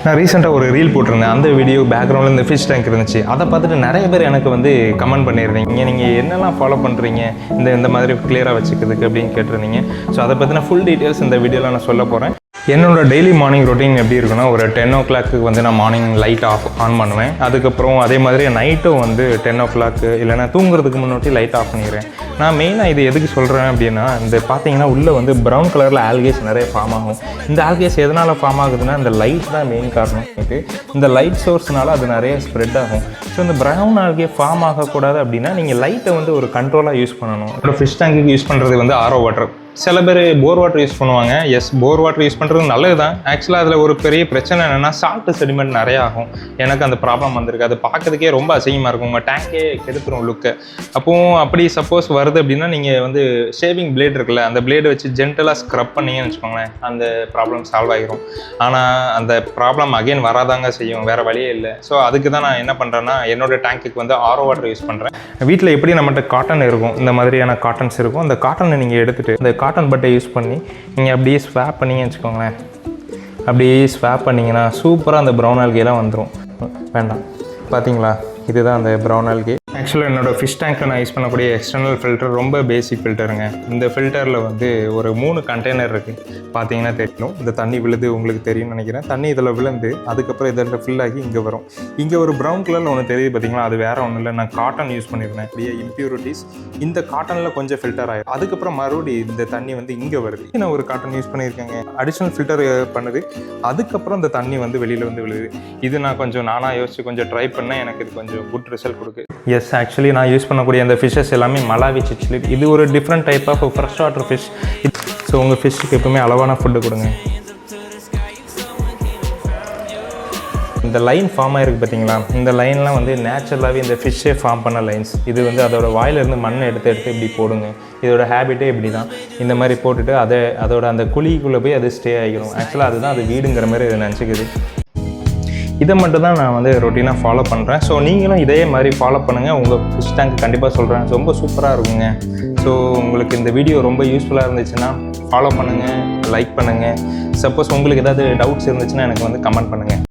நான் ரீசெண்டாக ஒரு ரீல் போட்டிருந்தேன். அந்த வீடியோ பேக்ரவுண்டில் இந்த ஃபிஷ் டேங்க் இருந்துச்சு. அதை பார்த்துட்டு நிறைய பேர் எனக்கு வந்து கமெண்ட் பண்ணியிருந்தீங்க. நீங்கள் என்னெல்லாம் ஃபாலோ பண்ணுறீங்க இந்த மாதிரி கிளியராக வச்சுக்கிறதுக்கு அப்படின்னு கேட்டிருந்தீங்க. ஸோ அதை பற்றின ஃபுல் டீட்டெயில்ஸ் இந்த வீடியோவில் நான் சொல்ல போகிறேன். என்னோட டெய்லி மார்னிங் ரொட்டீன் எப்படி இருக்குன்னா, ஒரு 10 o'clock வந்து நான் மார்னிங் லைட் ஆன் பண்ணுவேன். அதுக்கப்புறம் அதே மாதிரி நைட்டும் வந்து 10 o'clock இல்லைனா தூங்குறதுக்கு முன்னாடி லைட் ஆஃப் பண்ணிடுறேன். நான் மெயினாக இது எதுக்கு சொல்கிறேன் அப்படின்னா, இந்த பார்த்தீங்கன்னா உள்ளே வந்து ப்ரௌன் கலரில் ஆல்கேஸ் நிறைய ஃபார்ம் ஆகும். இந்த ஆல்கேஸ் எதனால் ஃபார்ம் ஆகுதுன்னா, இந்த லைட் தான் மெயின் காரணம். இந்த லைட் சோர்ஸ்னால அது நிறைய ஸ்ப்ரெட் ஆகும். ஸோ இந்த ப்ரௌன் ஆல்கே ஃபார்ம் ஆகக்கூடாது அப்படின்னா, நீங்கள் லைட்டை வந்து ஒரு கண்ட்ரோலாக யூஸ் பண்ணணும். அப்புறம் ஃபிஷ் டேங்குக்கு யூஸ் பண்ணுறது வந்து RO வாட்டர். சில பேர் போர் வாட்டர் யூஸ் பண்ணுவாங்க. எஸ், போர் வாட்டர் யூஸ் பண்ணுறது நல்லது தான். ஆக்சுவலாக அதில் ஒரு பெரிய பிரச்சனை என்னென்னா, சால்ட் செடிமெண்ட் நிறையா ஆகும். எனக்கு அந்த ப்ராப்ளம் வந்திருக்கு. அது பார்க்கறதுக்கே ரொம்ப அசிங்கமாக இருக்கும். உங்கள் டேங்கே கெடுத்துரும் லுக்கை. அப்போது அப்படி சப்போஸ் வருது அப்படின்னா, நீங்கள் வந்து ஷேவிங் பிளேட் இருக்குல்ல, அந்த பிளேடை வச்சு ஜென்டலாக ஸ்க்ரப் பண்ணிங்கன்னு வச்சுக்கோங்களேன், அந்த ப்ராப்ளம் சால்வ் ஆகிரும். ஆனால் அந்த ப்ராப்ளம் அகைன் வராதாங்க செய்யும், வேறு வழியே இல்லை. ஸோ அதுக்கு தான் நான் என்ன பண்ணுறேன்னா, என்னோடய டேங்க்குக்கு வந்து RO வாட்டர் யூஸ் பண்ணுறேன். வீட்டில் எப்படி நம்மகிட்ட காட்டன் இருக்கும், இந்த மாதிரியான காட்டன்ஸ் இருக்கும். அந்த காட்டனை நீங்கள் எடுத்துகிட்டு இந்த காட்டன் பட்டை யூஸ் பண்ணி நீங்கள் அப்படியே ஸ்வாப் பண்ணிங்கன்னு வச்சுக்கோங்களேன். அப்படியே ஸ்வாப் பண்ணிங்கன்னா சூப்பராக அந்த ப்ரௌன் ஆல்கேலாம் வந்துடும். வேண்டாம், பார்த்தீங்களா, இதுதான் அந்த ப்ரௌன் ஆல்கே. ஆக்சுவலாக என்னோடய ஃபிஷ் டேங்க்கில் நான் யூஸ் பண்ணக்கூடிய எக்ஸ்டர்னல் ஃபில்டர் ரொம்ப பேசிக் ஃபில்டருங்க. இந்த ஃபில்டரில் வந்து ஒரு 3 கண்டெய்னர் இருக்குது. பார்த்தீங்கன்னா தெரியும், இந்த தண்ணி விழுது உங்களுக்கு தெரியும்னு நினைக்கிறேன். தண்ணி இதில் விழுந்து அதுக்கப்புறம் இதில் ஃபில் ஆகி இங்கே வரும். இங்கே ஒரு ப்ரௌன் கலரில் ஒன்று தெரியுது பார்த்தீங்களா, அது வேறு ஒன்றும் இல்லை, நான் காட்டன் யூஸ் பண்ணியிருந்தேன். அப்படியே இம்ப்யூரிட்டிஸ் இந்த காட்டனில் கொஞ்சம் ஃபில்டர் ஆகிடும். அதுக்கப்புறம் மறுபடியும் இந்த தண்ணி வந்து இங்கே வருது. நான் ஒரு காட்டன் யூஸ் பண்ணியிருக்கேங்க, அடிஷ்னல் ஃபில்டர் பண்ணுது. அதுக்கப்புறம் இந்த தண்ணி வந்து வெளியில் வந்து விழுது. இது நான் கொஞ்சம் நானாக யோசிச்சு கொஞ்சம் ட்ரை பண்ணேன். எனக்கு இது கொஞ்சம் குட் ரிசல்ட் கொடுக்குது. எஸ், ஆக்சுவலி நான் யூஸ் பண்ணக்கூடிய அந்த ஃபிஷ்ஷஸ் எல்லாமே மலாவி சிச்லிட். இது ஒரு different type of fresh water fish. So உங்கள் ஃபிஷ்ஷுக்கு எப்பவுமே அளவான ஃபுட்டு கொடுங்க. இந்த லைன் ஃபார்ம் ஆகிருக்கு பார்த்தீங்களா, இந்த லைன்லாம் வந்து நேச்சுரலாகவே இந்த ஃபிஷ்ஷே ஃபார்ம் பண்ண லைன்ஸ். இது வந்து அதோட வாயிலிருந்து மண்ணை எடுத்து இப்படி போடுங்க. இதோட ஹேபிட்டே இப்படி தான். இந்த மாதிரி போட்டுட்டு அதோட அந்த குழிக்குள்ளே போய் அது ஸ்டே ஆகிடும். ஆக்சுவலாக அதுதான் அது வீடுங்கிற மாதிரி இது நினச்சிக்குது. இதை மட்டும் தான் நான் வந்து ரொட்டீனாக ஃபாலோ பண்ணுறேன். ஸோ நீங்களும் இதே மாதிரி ஃபாலோ பண்ணுங்கள். உங்கள் ஃபிஷ் டேங்க் கண்டிப்பாக சொல்கிறேன், ரொம்ப சூப்பராக இருக்குங்க. ஸோ உங்களுக்கு இந்த வீடியோ ரொம்ப யூஸ்ஃபுல்லாக இருந்துச்சுன்னா ஃபாலோ பண்ணுங்கள், லைக் பண்ணுங்கள். சப்போஸ் உங்களுக்கு ஏதாவது டவுட்ஸ் இருந்துச்சுன்னா எனக்கு வந்து கமெண்ட் பண்ணுங்கள்.